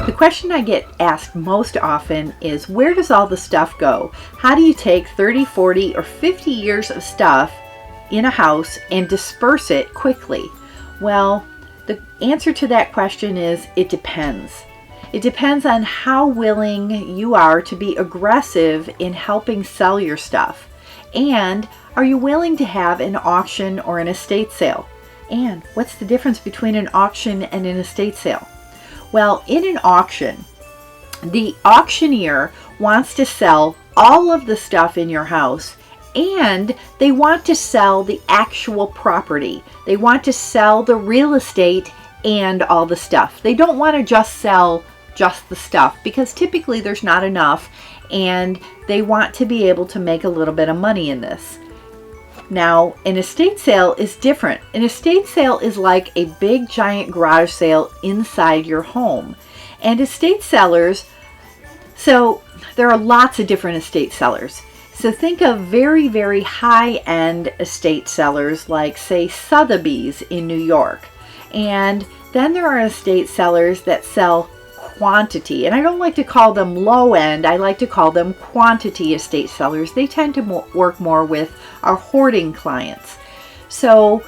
The question I get asked most often is, where does all the stuff go? How do you take 30, 40, or 50 years of stuff in a house and disperse it quickly? Well, the answer to that question is it depends. It depends on how willing you are to be aggressive in helping sell your stuff. And are you willing to have an auction or an estate sale? And what's the difference between an auction and an estate sale? Well, in an auction, the auctioneer wants to sell all of the stuff in your house, and they want to sell the actual property. They want to sell the real estate and all the stuff. They don't want to just sell just the stuff, because typically there's not enough, and they want to be able to make a little bit of money in this. Now, an estate sale is different. An estate sale is like a big giant garage sale inside your home. And estate sellers, so there are lots of different estate sellers. So think of very, very high-end estate sellers like, say, Sotheby's in New York. And then there are estate sellers that sell quantity. And I don't like to call them low-end. I like to call them quantity estate sellers. They tend to work more with our hoarding clients. So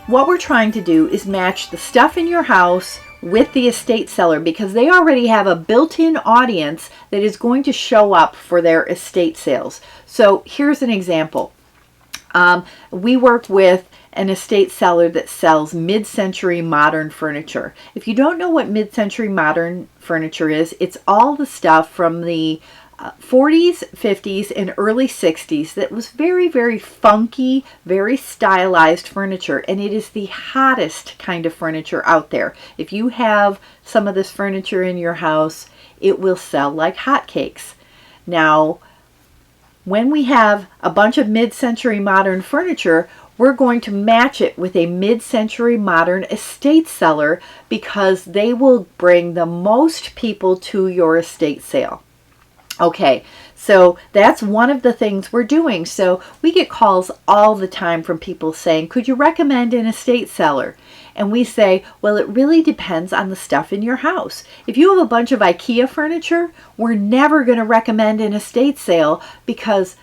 what we're trying to do is match the stuff in your house with the estate seller, because they already have a built-in audience that is going to show up for their estate sales. So here's an example. We work with an estate seller that sells mid-century modern furniture. If you don't know what mid-century modern furniture is, it's all the stuff from the 40s, 50s, and early 60s that was very, very funky, very stylized furniture, and it is the hottest kind of furniture out there. If you have some of this furniture in your house, it will sell like hotcakes. Now, when we have a bunch of mid-century modern furniture, we're going to match it with a mid-century modern estate seller, because they will bring the most people to your estate sale. Okay, so that's one of the things we're doing. So we get calls all the time from people saying, could you recommend an estate seller? And we say, well, it really depends on the stuff in your house. If you have a bunch of IKEA furniture, we're never going to recommend an estate sale, because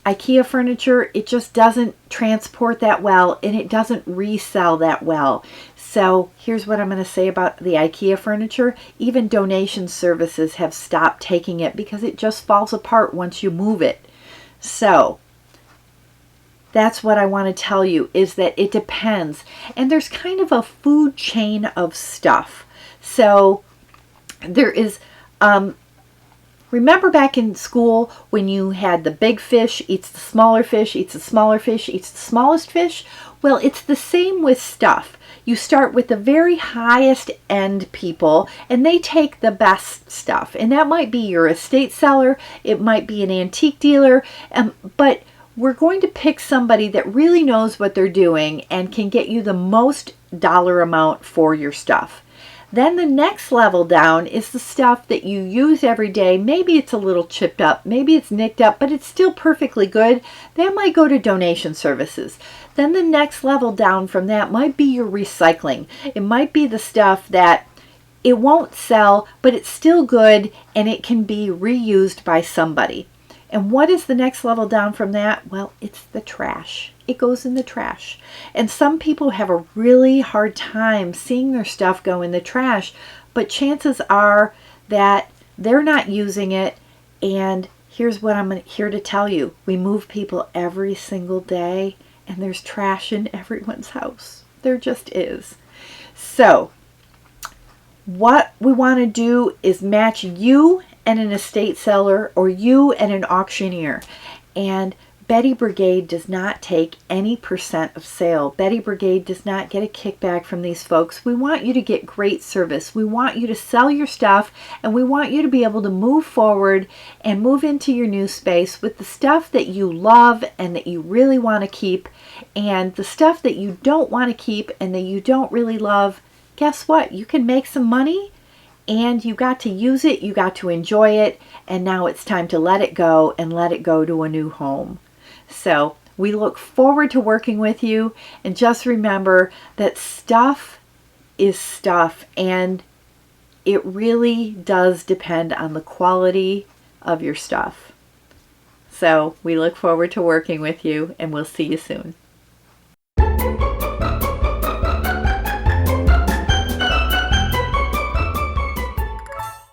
IKEA furniture, it just doesn't transport that well, and it doesn't resell that well. So here's what I'm going to say about the IKEA furniture. Even donation services have stopped taking it because it just falls apart once you move it. So that's what I want to tell you, is that it depends. And there's kind of a food chain of stuff. So there is, remember back in school when you had the big fish eats the smaller fish, eats the smaller fish, eats the smallest fish? Well, it's the same with stuff. You start with the very highest end people, and they take the best stuff. And that might be your estate seller, it might be an antique dealer, but we're going to pick somebody that really knows what they're doing and can get you the most dollar amount for your stuff. Then the next level down is the stuff that you use every day. Maybe it's a little chipped up, maybe it's nicked up, but it's still perfectly good. That might go to donation services. Then the next level down from that might be your recycling. It might be the stuff that it won't sell, but it's still good and it can be reused by somebody. And what is the next level down from that? Well, it's the trash. It goes in the trash. And some people have a really hard time seeing their stuff go in the trash, but chances are that they're not using it. And here's what I'm here to tell you. We move people every single day, and there's trash in everyone's house. There just is. So what we want to do is match you and an estate seller, or you and an auctioneer. And Betty Brigade does not take any % of sale. Betty Brigade does not get a kickback from these folks. We want you to get great service. We want you to sell your stuff, and we want you to be able to move forward and move into your new space with the stuff that you love and that you really want to keep. And the stuff that you don't want to keep and that you don't really love, guess what? You can make some money, and you got to use it, you got to enjoy it, and now it's time to let it go and let it go to a new home. So we look forward to working with you, and just remember that stuff is stuff, and it really does depend on the quality of your stuff. So we look forward to working with you, and we'll see you soon.